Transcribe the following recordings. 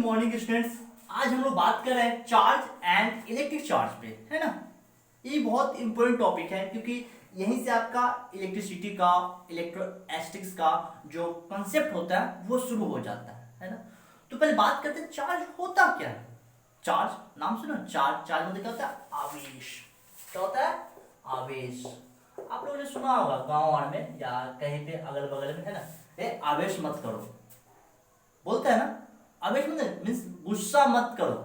Morning students. आज हम लोग बात कर रहे हैं चार्ज एंड इलेक्ट्रिक चार्ज पे, है ना। ये बहुत इंपॉर्टेंट टॉपिक है क्योंकि यहीं से आपका इलेक्ट्रिसिटी का, इलेक्ट्रोस्टैटिक्स का जो कंसेप्ट होता है वो शुरू हो जाता है ना। तो पहले बात करते हैं चार्ज होता क्या है। चार्ज नाम सुनो, चार्ज चार्ज मतलब क्या होता है? आवेश। क्या होता है? आवेश। आप लोगों ने सुना होगा गांव वार में या कहीं पे अगल बगल में, है ना, ये आवेश मत करो बोलते हैं ना। आवेश मतलब मीन्स गुस्सा मत करो,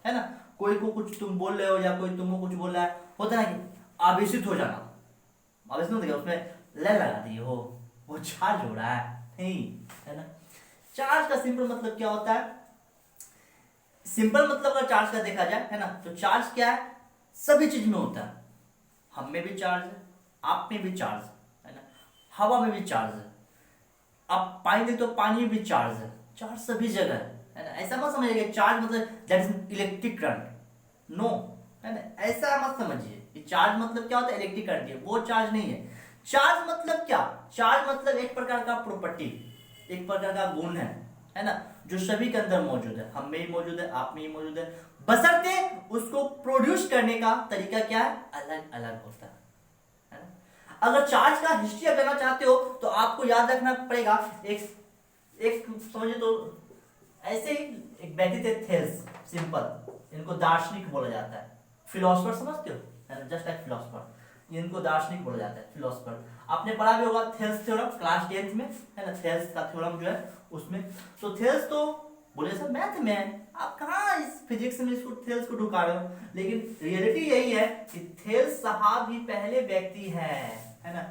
है ना। कोई को कुछ तुम बोल रहे हो या कोई तुमको कुछ बोल रहा है, होता है ना कि आवेशित हो जाना। आवेश मतलब उसमें लय लगा दी हो, वो चार्ज हो रहा है, नहीं, है ना। चार्ज का सिंपल मतलब क्या होता है? सिंपल मतलब अगर चार्ज का देखा जाए, है ना, तो चार्ज क्या है? सभी चीज में होता है। हम में भी चार्ज है, आप में भी चार्ज है ना, हवा में भी चार्ज है, आप पानी दे तो पानी में भी चार्ज है। चार्ज सभी जगह है ना। ऐसा मत समझिए चार्ज मतलब that is electric current, no, है ना। ऐसा मत समझिए कि चार्ज मतलब क्या होता है? इलेक्ट्रिक करंट है, वो चार्ज नहीं है। चार्ज मतलब क्या? चार्ज मतलब एक प्रकार का प्रॉपर्टी, एक प्रकार का गुण है ना, जो सभी के अंदर मौजूद है। हम में ही मौजूद है, आप में ही मौजूद है, बशर्ते उसको प्रोड्यूस करने का तरीका क्या है? अलग अलग होता है ना। अगर चार्ज का हिस्ट्री आप जानना चाहते हो तो आपको याद रखना पड़ेगा, एक समझे तो ऐसे ही एक व्यक्ति थे थेल्स, सिंपल, इनको दार्शनिक बोला जाता है। फिलोसफर समझते हो, है ना, जस्ट लाइक फिलोसफर, इनको दार्शनिक बोला जाता है, फिलोसफर। आपने पढ़ा भी होगा थेल्स थ्योरम क्लास 10th में, है ना, थेल्स का थ्योरम जो है उसमें। तो थेल्स तो बोले सर मैथ में, आप कहाँ इस फिजिक्स में इसको थेल्स को ढुका रहे हो, लेकिन रियलिटी यही है कि थेल्स साहब ही पहले व्यक्ति है ना,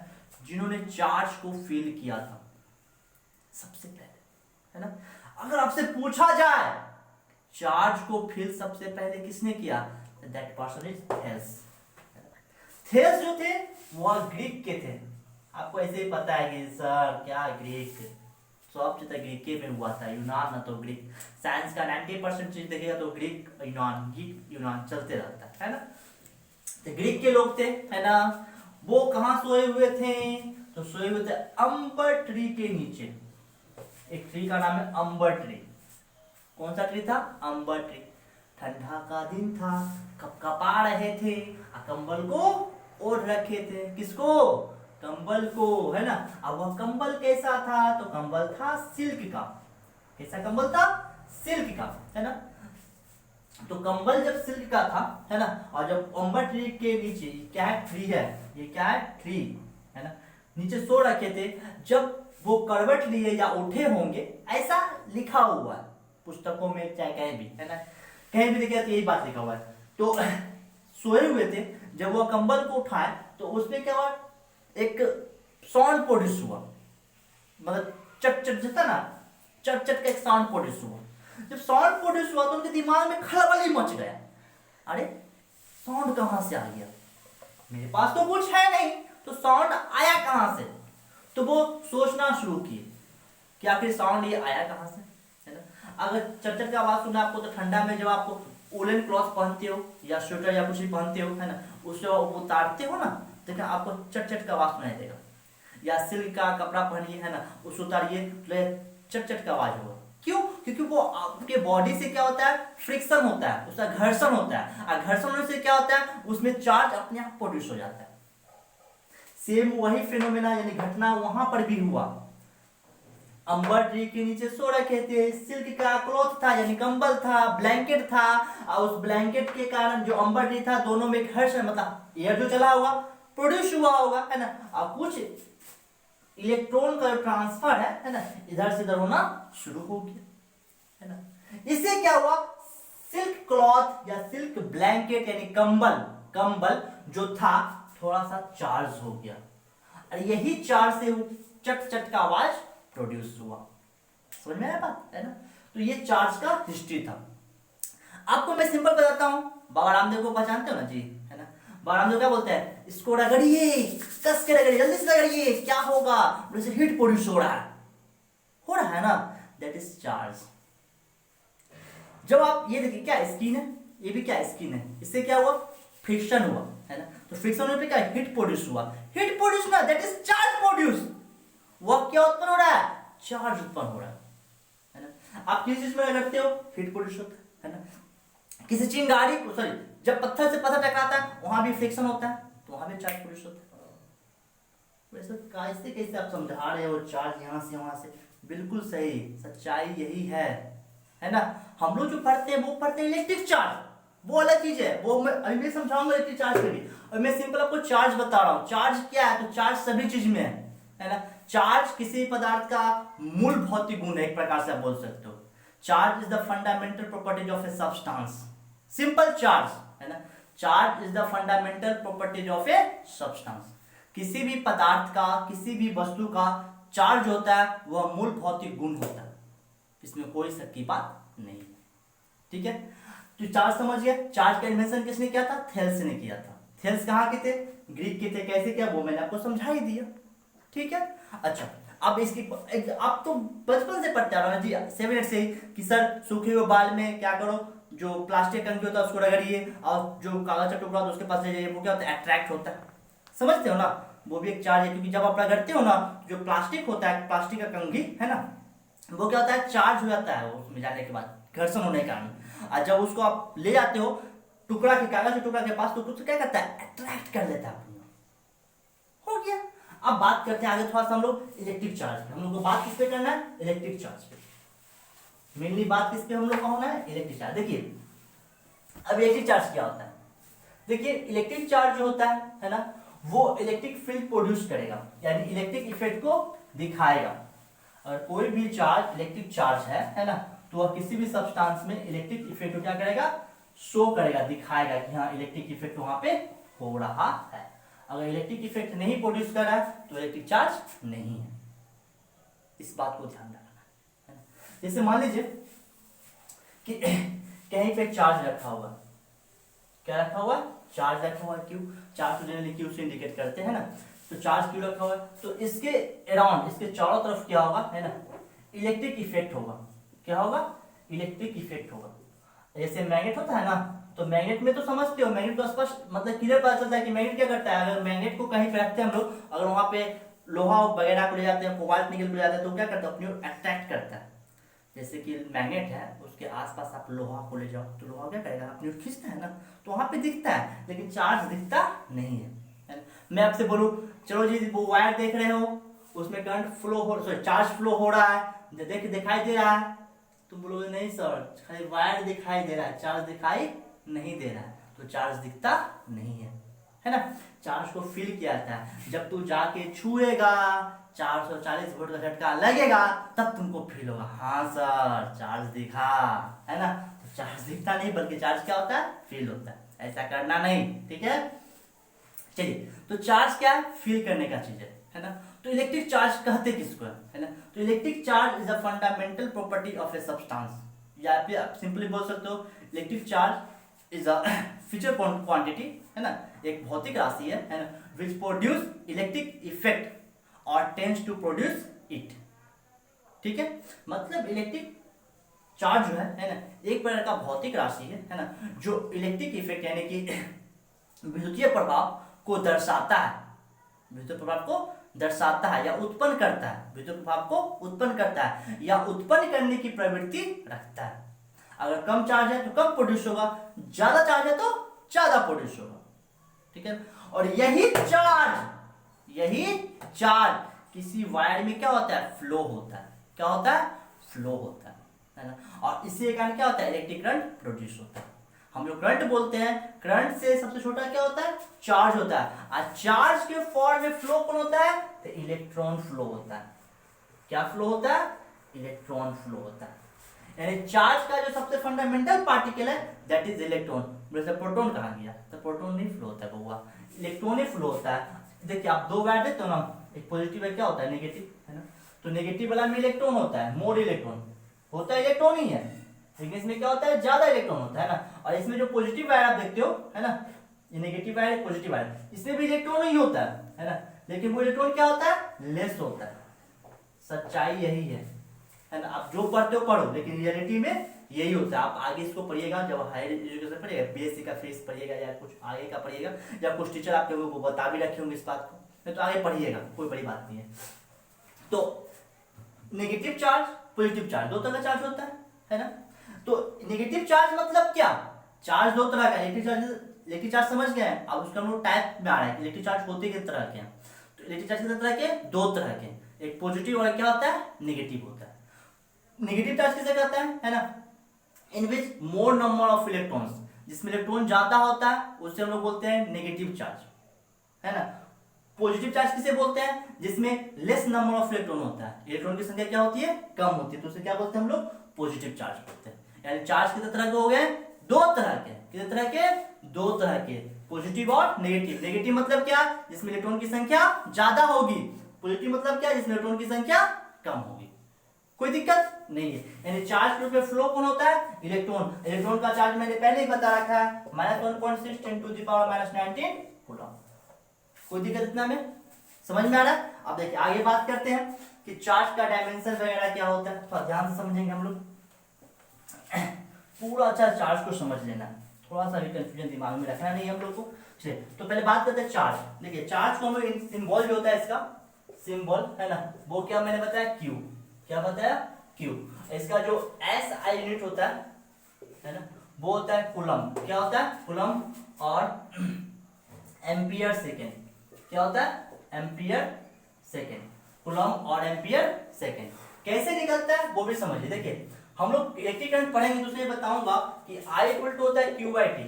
जिन्होंने चार्ज को फील किया था सबसे पहले, है ना। अगर आपसे पूछा जाए चार्ज को फील सबसे पहले किसने किया, that person is Thales. Thales जो थे वो ग्रीक के थे। आपको ऐसे ही पता है कि सर क्या ग्रीक, सब चीज ग्रीक में हुआ था, यूनान ना तो ग्रीक। साइंस का 90% चीज देखेगा तो ग्रीक यूनान चलते रहता है ना। तो ग्रीक के लोग थे, है ना, वो कहां सोए हुए थे? तो सोए हुए थे अंबर ट्री के नीचे। एक ट्री का नाम है अंबर ट्री। कौन सा ट्री था? अंबर ट्री। ठंडा का दिन था, कपकपा रहे थे, कंबल को ओढ़ रखे थे। किसको? कंबल को, है ना। अब वह कंबल कैसा था? तो कंबल था सिल्क का। कैसा कंबल था? सिल्क का, है ना। तो कंबल जब सिल्क का था, है ना, और जब अंबर ट्री के नीचे, क्या है? ट्री है, ये क्या है? ट्री, है ना, नीचे सो रखे थे। जब वो करवट लिए या उठे होंगे, ऐसा लिखा हुआ है पुस्तकों में, चाहे कहीं भी, है ना, कहीं भी देखिए तो यही बात लिखा हुआ है। तो सोए हुए थे, जब वो कंबल को उठाए तो उसमें क्या हुआ? एक साउंड प्रोड्यूस हुआ, मतलब चट चट जता ना, चट चट का एक साउंड प्रोड्यूस हुआ। जब साउंड प्रोड्यूस हुआ तो उनके दिमाग में खलबली मच गया। अरे साउंड कहां से आ गया? मेरे पास तो कुछ है नहीं, तो साउंड आया कहां से? तो वो सोचना शुरू किए कि आखिर साउंड ये आया कहां से, है ना। अगर चट चट का आवाज सुना आपको तो ठंडा में जब आपको वुलन क्लॉथ पहनते हो या स्वेटर या कुछ भी पहनते हो, है ना, उससे उतारते हो ना, तो आपको चट चट का आवाज सुनाई देगा। या सिल्क का कपड़ा पहनिए, है ना, उसको उतारिए तो चट चट का आवाज होगा। क्यों? क्योंकि वो आपके बॉडी से क्या होता है? फ्रिक्शन होता है, उसका घर्षण होता है, और घर्षण होने से क्या होता है? उसमें चार्ज अपने आप प्रोड्यूस हो जाता है। सेम वही फिनोमेना यानी घटना वहां पर भी हुआ। अंबर ट्री के नीचे सो रखे थे, सिल्क का क्लॉथ था यानी कंबल था, ब्लैंकेट था, और उस ब्लैंकेट के कारण जो अंबर ट्री था दोनों में घर्षण, मतलब एयर जो चला होगा, प्रोड्यूस हुआ होगा, है ना। अब कुछ इलेक्ट्रॉन का ट्रांसफर है ना, इधर से इधर होना शुरू हो गया, है ना। इससे क्या हुआ? सिल्क क्लॉथ या सिल्क ब्लैंकेट यानी कंबल जो था थोड़ा सा चार्ज हो गया, और यही चार्ज से वो चट चट का आवाज प्रोड्यूस हुआ। समझ में आया बात, है ना। तो ये चार्ज का हिस्ट्री था। आपको मैं सिंपल बताता हूं। बाबा रामदेव को पहचानते हो ना जी, है ना। बाबा रामदेव क्या बोलते हैं? इसको रगड़िए, कस के रगड़िए, जल्दी से रगड़िए, क्या होगा? जैसे हीट प्रोड्यूस हो रहा है ना, दैट इज चार्ज। जब आप ये देखिए, क्या स्किन है, ये भी क्या स्किन है, इससे क्या हुआ? फ्रिक्शन हुआ, है ना। तो फ्रिक्शन होने पे क्या? हीट प्रोड्यूस हुआ। हीट प्रोड्यूस ना, दैट इज चार्ज प्रोड्यूस। वह क्या उत्पन्न हो रहा है? चार्ज उत्पन्न हो रहा है ना। आप किसी चीज में रगड़ते हो हीट प्रोड्यूस होता है ना, किसी चिंगारी को सॉरी जब पत्थर से पत्थर टकराता है वहां भी फ्रिक्शन होता है तो वहां भी चार्ज प्रोड्यूस होता है। वैसे कैसे कैसे आप समझा रहे हो चार्ज यहाँ से वहां से, बिल्कुल सही, सच्चाई यही है ना। हम लोग जो पढ़ते हैं वो पढ़ते हैं इलेक्ट्रिक चार्ज, वो अलग चीज है, वो मैं अभी मैं समझाऊंगा इलेक्ट्रिक चार्ज के लिए। और मैं सिंपल आपको चार्ज बता रहा हूँ। चार्ज क्या है, तो चार्ज सभी चीज में है ना। चार्ज किसी पदार्थ का मूल भौतिक गुण है, एक प्रकार से आप बोल सकते हो। Charge is the fundamental properties of a substance, simple charge है ना। Charge is the fundamental properties of a substance. किसी भी पदार्थ का, किसी भी वस्तु का चार्ज होता है वह मूल भौतिक गुण होता है, इसमें कोई शक की बात नहीं। ठीक है, तो चार्ज समझ गया। चार्ज का इन्वेंशन किसने किया था, थेल्स ने किया था। थेल्स कहाँ के थे, ग्रीक के थे। कैसे किया वो मैंने आपको समझा ही दिया। ठीक है, अच्छा अब इसकी आप तो बचपन से पढ़ते आ रहे हो जी 7 से ही कि सर सूखे हुए बाल में क्या करो, जो प्लास्टिक कंघी होता है उसको रगड़िए और जो कागज का टुकड़ा होता है उसके पास ले जाइए, वो क्या होता है, अट्रैक्ट होता है। समझते हो ना, वो भी एक चार्ज है, क्योंकि जब आप रगड़ते हो ना जो प्लास्टिक होता है, प्लास्टिक का कंघी है ना, वो क्या होता है, चार्ज हो जाता है उसमें जाने के बाद घर्षण होने के कारण। और जब उसको आप ले जाते हो टुकड़ा के, कागज के टुकड़ा के पास, तो कुछ क्या करता है, अट्रैक्ट कर लेता है अपनी। हो गया। अब बात करते हैं आगे थोड़ा सा हम लोग इलेक्ट्रिक चार्ज पे। हम लोग को बात किस पे करना है, इलेक्ट्रिक चार्ज पे। मेनली बात किस पे हम लोग का होना है, इलेक्ट्रिक चार्ज। देखिए अब इलेक्ट्रिक चार्ज क्या होता है, देखिए इलेक्ट्रिक चार्ज जो होता है ना, वो इलेक्ट्रिक फील्ड प्रोड्यूस करेगा, यानी इलेक्ट्रिक इफेक्ट को दिखाएगा। अगर कोई भी चार्ज इलेक्ट्रिक चार्ज है ना, तो वह किसी भी सब्सटेंस में इलेक्ट्रिक इफेक्ट को क्या करेगा, शो करेगा, दिखाएगा कि हाँ इलेक्ट्रिक इफेक्ट वहां पे हो रहा है। अगर इलेक्ट्रिक इफेक्ट नहीं प्रोड्यूस कर रहा है तो इलेक्ट्रिक चार्ज नहीं है। इस बात को ध्यान रखना है ना। जैसे मान लीजिए कि कहीं पे चार्ज रखा हुआ, क्या रखा हुआ, चार्ज रखा हुआ, क्यू। चार्ज को जनरली क्यू से इंडिकेट करते हैं ना, तो चार्ज क्यू रखा हुआ है, तो इसके अराउंड, इसके चारों तरफ क्या होगा है ना, इलेक्ट्रिक इफेक्ट होगा। क्या होगा, इलेक्ट्रिक इफेक्ट होगा। जैसे मैग्नेट होता है ना, तो मैग्नेट में तो समझते हो, मैग्नेट को स्पष्ट मतलब क्लियर पता चलता है कि मैग्नेट क्या करता है। अगर मैग्नेट को कहीं पे रखते हैं हम लोग, अगर वहां पे लोहा वगैरह को ले जाते हैं, कोबाल्ट निकल ले जाते हैं, तो क्या करता है, अपनी ओर अट्रैक्ट करता है। जैसे कि मैग्नेट है, उसके आसपास आप लोहा को ले जाओ तो लोहा क्या करेगा, अपनी ओर खींचता है ना, तो वहां पे दिखता है, लेकिन चार्ज दिखता नहीं है। मैं आपसे बोलूं चलो जी वो वायर देख रहे हो, उसमें करंट फ्लो हो, सॉरी चार्ज फ्लो हो रहा है, दिखाई दे रहा है, तुम बोलोगे नहीं सर खाली वायर दिखाई दे रहा है, चार्ज दिखाई नहीं दे रहा है, तो चार्ज दिखता नहीं है ना। चार्ज को फील किया जाता है, जब तू जाके छुएगा 440 वोल्ट का झटका लगेगा तब तुमको फील होगा, हाँ सर चार्ज दिखा, है ना। तो चार्ज दिखता नहीं, बल्कि चार्ज क्या होता है, फील होता है। ऐसा करना नहीं, ठीक है। चलिए, तो चार्ज क्या है, फील करने का चीज है ना। तो इलेक्ट्रिक चार्ज कहते किसको है ना, तो electric charge is a fundamental property of a substance, या फिर आप सिंपली बोल सकते हो electric charge is a future quantity, है ना, एक भौतिक राशि है ना, विच प्रोड्यूस इलेक्ट्रिक इफेक्ट और टेंड्स टू प्रोड्यूस इट। ठीक है, मतलब इलेक्ट्रिक चार्ज जो है ना, एक प्रकार का भौतिक राशि है ना, जो इलेक्ट्रिक इफेक्ट यानी कि विद्युतीय प्रभाव को दर्शाता है, विद्युत प्रभाव को दर्शाता है या उत्पन्न करता है, विद्युत प्रभाव को उत्पन्न करता है या उत्पन्न करने की प्रवृत्ति रखता है। अगर कम चार्ज है तो कम प्रोड्यूस होगा, ज्यादा चार्ज है तो ज्यादा प्रोड्यूस होगा। ठीक है, और यही चार्ज किसी वायर में क्या होता है, फ्लो होता है। क्या होता है, फ्लो होता है ना, और इसी के कारण क्या होता है, इलेक्ट्रिक करंट प्रोड्यूस होता है। हम लोग करंट बोलते हैं, करंट से सबसे छोटा क्या होता है, चार्ज होता है, और चार्ज के फॉर्म में फ्लो कौन होता है, तो इलेक्ट्रॉन फ्लो होता है। क्या फ्लो होता है, इलेक्ट्रॉन फ्लो होता है। यानी चार्ज का जो सबसे फंडामेंटल पार्टिकल है दैट इज इलेक्ट्रॉन। जैसे प्रोटॉन कहा गया, तो प्रोटॉन नहीं फ्लो होता है, इलेक्ट्रॉन ही फ्लो होता है। देखिए आप दो वायर देते हो ना, एक पॉजिटिव है, क्या होता है, नेगेटिव, है ना, तो नेगेटिव वाला में इलेक्ट्रॉन होता है, मोर इलेक्ट्रॉन होता है, इलेक्ट्रॉन ही है, लेकिन इसमें क्या होता है, ज्यादा इलेक्ट्रॉन होता है ना। और इसमें जो पॉजिटिव वायर आप देखते हो, है ना, ये नेगेटिव वायर, पॉजिटिव वायर, इसमें भी इलेक्ट्रॉन ही होता है ना, लेकिन वो इलेक्ट्रॉन क्या होता है, लेस होता है। सच्चाई यही है ना। आप जो पढ़ते हो पढ़ो, लेकिन रियलिटी में यही होता है। आप आगे इसको पढ़िएगा, जब हायर एजुकेशन पढ़िएगा, बीएससी का फेस पढ़िएगा या कुछ आगे का पढ़िएगा, या कुछ टीचर आपके वो बता भी रखे होंगे इस बात को, तो आगे पढ़िएगा, कोई बड़ी बात नहीं है। तो नेगेटिव चार्ज पॉजिटिव चार्ज, दो तरह का चार्ज होता है ना। तो नेगेटिव चार्ज मतलब क्या, चार्ज दो तरह का, इलेक्ट्रिक चार्ज समझ गए हैं। अब उसका हम लोग टाइप में आ रहा है, इलेक्ट्रिक चार्ज होते किस तरह के हैं। तो इलेक्ट्रिक चार्ज कितने तरह के, दो तरह के, एक पॉजिटिव और क्या होता है, नेगेटिव होता है। नेगेटिव चार्ज किसे कहते हैं, है ना, इन विच मोर नंबर ऑफ इलेक्ट्रॉन्स, जिसमें इलेक्ट्रॉन ज्यादा होता है उसे हम लोग बोलते हैं नेगेटिव चार्ज, है ना। पॉजिटिव चार्ज किसे बोलते हैं, जिसमें लेस नंबर ऑफ इलेक्ट्रॉन होता है, इलेक्ट्रॉन की संख्या क्या होती है, कम होती है, तो उसे क्या बोलते हैं हम लोग, पॉजिटिव चार्ज बोलते हैं। यानी चार्ज कितने तरह के हो गए, दो तरह के, कितने तरह के, दो तरह के, पॉजिटिव और नेगेटिव। नेगेटिव मतलब क्या, जिसमें इलेक्ट्रॉन की संख्या ज्यादा होगी, पॉजिटिव मतलब क्या, जिसमें इलेक्ट्रॉन की संख्या कम होगी। कोई दिक्कत नहीं है। यानी चार्ज ग्रुप में फ्लो कौन होता है, इलेक्ट्रॉन। इलेक्ट्रॉन का चार्ज मैंने पहले ही बता रखा है, -1.6 × 10⁻⁻19 कूलम। कोई दिक्कत इतना में समझ में आ रहा है। अब देखिए आगे बात करते हैं कि चार्ज का डायमेंशन वगैरह क्या होता है, थोड़ा ध्यान से समझेंगे हम लोग। पूरा अच्छा चार्ज को समझ लेना, थोड़ा सा भी कंफ्यूजन दिमाग में रखना नहीं हम लोग को। चलिए तो पहले बात करते हैं चार्ज। देखिए चार्ज को हम लोग सिंबल जो होता है इसका सिंबल, है ना, वो क्या मैंने बताया, क्यू। क्या बताया, क्यू। इसका जो एसआई यूनिट होता है ना, वो होता है कूलम। क्या होता है, कूलम। और एम्पियर सेकेंड, क्या होता है, एम्पियर सेकेंड। कूलम और एम्पियर सेकेंड कैसे निकलता है वो भी समझिए। देखिए हम लोग इलेक्ट्रिक करंट पढ़ेंगे तो उसमें बताऊंगा कि I इक्वल टू होता है Q/T,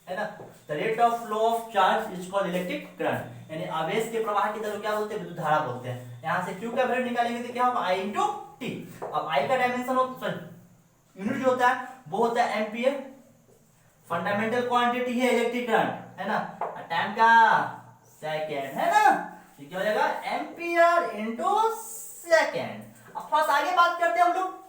है ना। The rate of flow of charge is called electric current, यानी आवेश के प्रवाह की दर क्या बोलते हैं, विद्युत धारा बोलते हैं। यहाँ से Q का वैल्यू निकालेंगे तो क्या होगा, I × T। अब I का डायमेंशन यूनिट जो होता है वो होता है एम्पियर। फंडामेंटल क्वांटिटी है इलेक्ट्रिक करंट, है ना। टाइम का सेकेंड, है ना, तो क्या हो जाएगा, एम्पियर इंटू सेकेंड। अब थोड़ा सा आगे बात करते हैं हम लोग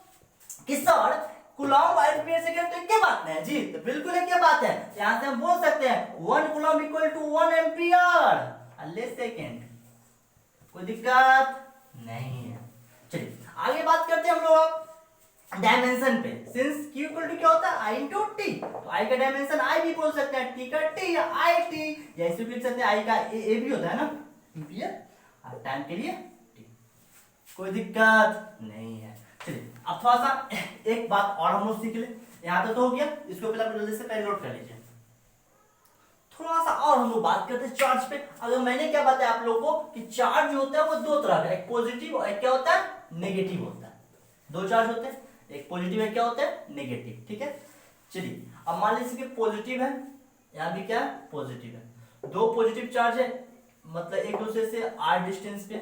कि सर कूलम एम्पियर सेकेंड तो क्या बात है जी, तो बिल्कुल एक क्या बात है। यहां से हम बोल सकते हैं 1 coulomb equal to 1 ampere less second. कोई दिक्कत नहीं है। चलिए आगे बात करते हैं हम लोग डायमेंशन पे। सिंस Q इक्वल टू क्या होता है, I × T, तो I का डायमेंशन I भी बोल सकते हैं, T का T या IT, या ऐसे भी लिख सकते हैं I का A भी होता है ना, एम्पियर, और टाइम के लिए T। कोई दिक्कत नहीं है। चलिए अब थोड़ा सा एक बात और हम लोग सीख ले। यहाँ तक तो हो गया, इसको पहले जल्दी से पहले नोट कर लीजिए। थोड़ा सा और हम लोग बात करते हैं चार्ज पे। अगर मैंने क्या बताया आप लोगों को कि चार्ज जो होता है वो दो तरह का, एक पॉजिटिव और एक क्या होता है, नेगेटिव होता है। दो चार्ज होते हैं, एक पॉजिटिव है, क्या होता है, नेगेटिव। ठीक है, चलिए अब मान लीजिए कि पॉजिटिव है, यहाँ भी क्या है, पॉजिटिव है। दो पॉजिटिव चार्ज है, मतलब एक दूसरे से r डिस्टेंस पे,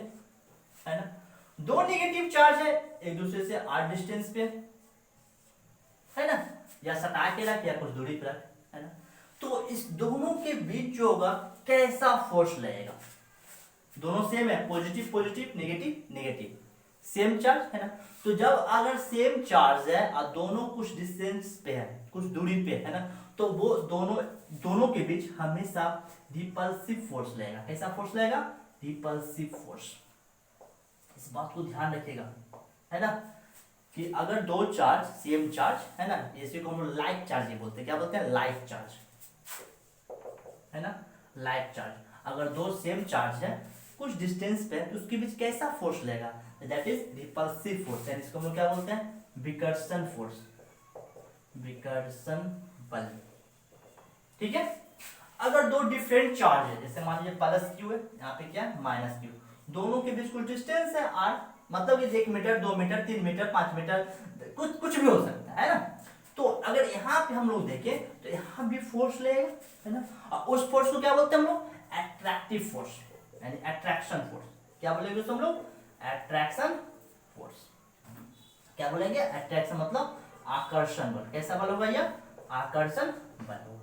है ना। दो नेगेटिव चार्ज है, एक दूसरे से r डिस्टेंस पे, है ना, या सटा के रख या कुछ दूरी पर रख, है ना। तो इस दोनों के बीच जो होगा कैसा फोर्स लगेगा, दोनों सेम है, positive positive, negative negative, same charge, है ना। तो जब अगर सेम चार्ज है और दोनों कुछ डिस्टेंस पे है, कुछ दूरी पे, है ना, तो वो दोनों के बीच हमेशा रिपल्सिव फोर्स लगेगा। कैसा फोर्स लगेगा, रिपल्सिव फोर्स। इस बात को ध्यान रखिएगा, है ना, कि अगर दो चार्ज सेम चार्ज, है ना, इसी को हम लोग लाइक चार्ज ही बोलते हैं। क्या बोलते हैं, लाइक चार्ज, है ना, लाइक चार्ज। अगर दो सेम चार्ज है कुछ डिस्टेंस पे, तो उसके बीच कैसा फोर्स लगेगा, दैट इज रिपल्सिव फोर्स। यानी इसको हम लोग क्या बोलते हैं, विकर्षण फोर्स, विकर्षण बल। ठीक है। अगर दो डिफरेंट चार्ज है, जैसे मान लीजिए +Q है, यहाँ पे क्या है, -Q, दोनों के बीच कुछ डिस्टेंस है r, मतलब ये 1 मीटर 2 मीटर 3 मीटर 5 मीटर, कुछ भी हो सकता है ना। तो अगर यहाँ पे हम लोग देखें तो यहाँ भी फोर्स लगेगा, है ना, और उस फोर्स को क्या बोलते हैं हम लोग, एट्रैक्टिव फोर्स, यानी अट्रैक्शन फोर्स। क्या बोलेंगे उसको हम लोग, एट्रैक्शन फोर्स। क्या बोलेंगे, अट्रैक्शन मतलब आकर्षण बल। कैसा बल होगा यह, आकर्षण बल होगा।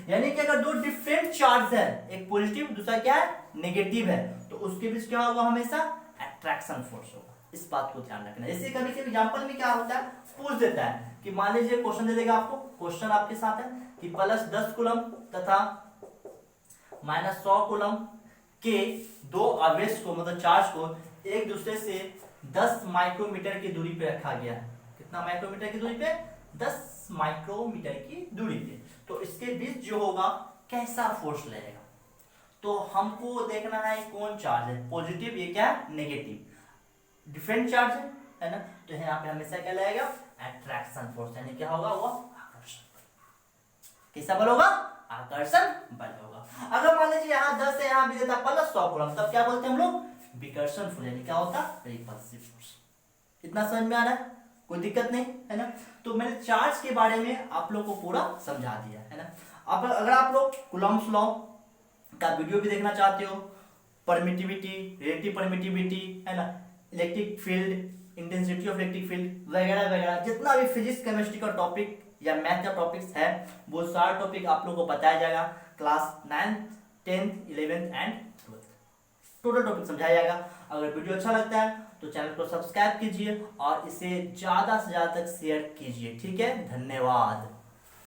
यानी कि अगर दो डिफरेंट चार्ज है, एक पॉजिटिव दूसरा क्या है, नेगेटिव है, तो उसके बीच क्या होगा, हमेशा अट्रैक्शन फोर्स होगा। इस बात को ध्यान रखना। जैसे कभी कभी एग्जांपल में क्या होता है, पूछ देता है कि मान लीजिए क्वेश्चन दे देगा आपको, क्वेश्चन आपके साथ है कि +10 कूलम तथा -100 कूलम के दो आवेश को, मतलब चार्ज को एक दूसरे से 10 माइक्रोमीटर की दूरी पे रखा गया है। कितना माइक्रोमीटर की दूरी पे, 10 माइक्रोमीटर की दूरी पे। तो इसके बीच जो होगा कैसा फोर्स लगेगा, तो हमको देखना है कौन चार्ज है, पॉजिटिव ये क्या है, नेगेटिव। डिफरेंट चार्ज है, है ना। तो यहाँ पे हमेशा क्या लगेगा, अट्रैक्शन फोर्स, यानी क्या होगा वो आकर्षण बल। कैसा बल होगा, आकर्षण बल होगा। अगर मान लीजिए यहाँ 10 है, यहाँ भी देता प्लस 100 कूलम, तब क्या बोलते हैं हम लोग, विकर्षण फोर्स, यानी क्या होता, रिपल्सिव फोर्स। इतना समझ में आ रहा है, कोई दिक्कत नहीं है ना। तो मैंने चार्ज के बारे में आप लोग को पूरा समझा दिया है ना। अब अगर आप लोग कूलम्ब्स लॉ का वीडियो भी देखना चाहते हो, परमिटिविटी, रिलेटिव परमिटिविटी, है ना, electric field, intensity of electric field वगैरह वगैरह, जितना भी फिजिक्स केमिस्ट्री का टॉपिक या मैथ का टॉपिक्स है, वो सारा टॉपिक आप लोग को बताया जाएगा class 9th 10th 11th and 12th, total topic समझाया जाएगा। अगर वीडियो अच्छा लगता है तो चैनल को सब्सक्राइब कीजिए और इसे ज्यादा से ज्यादा तक शेयर कीजिए। ठीक है, धन्यवाद।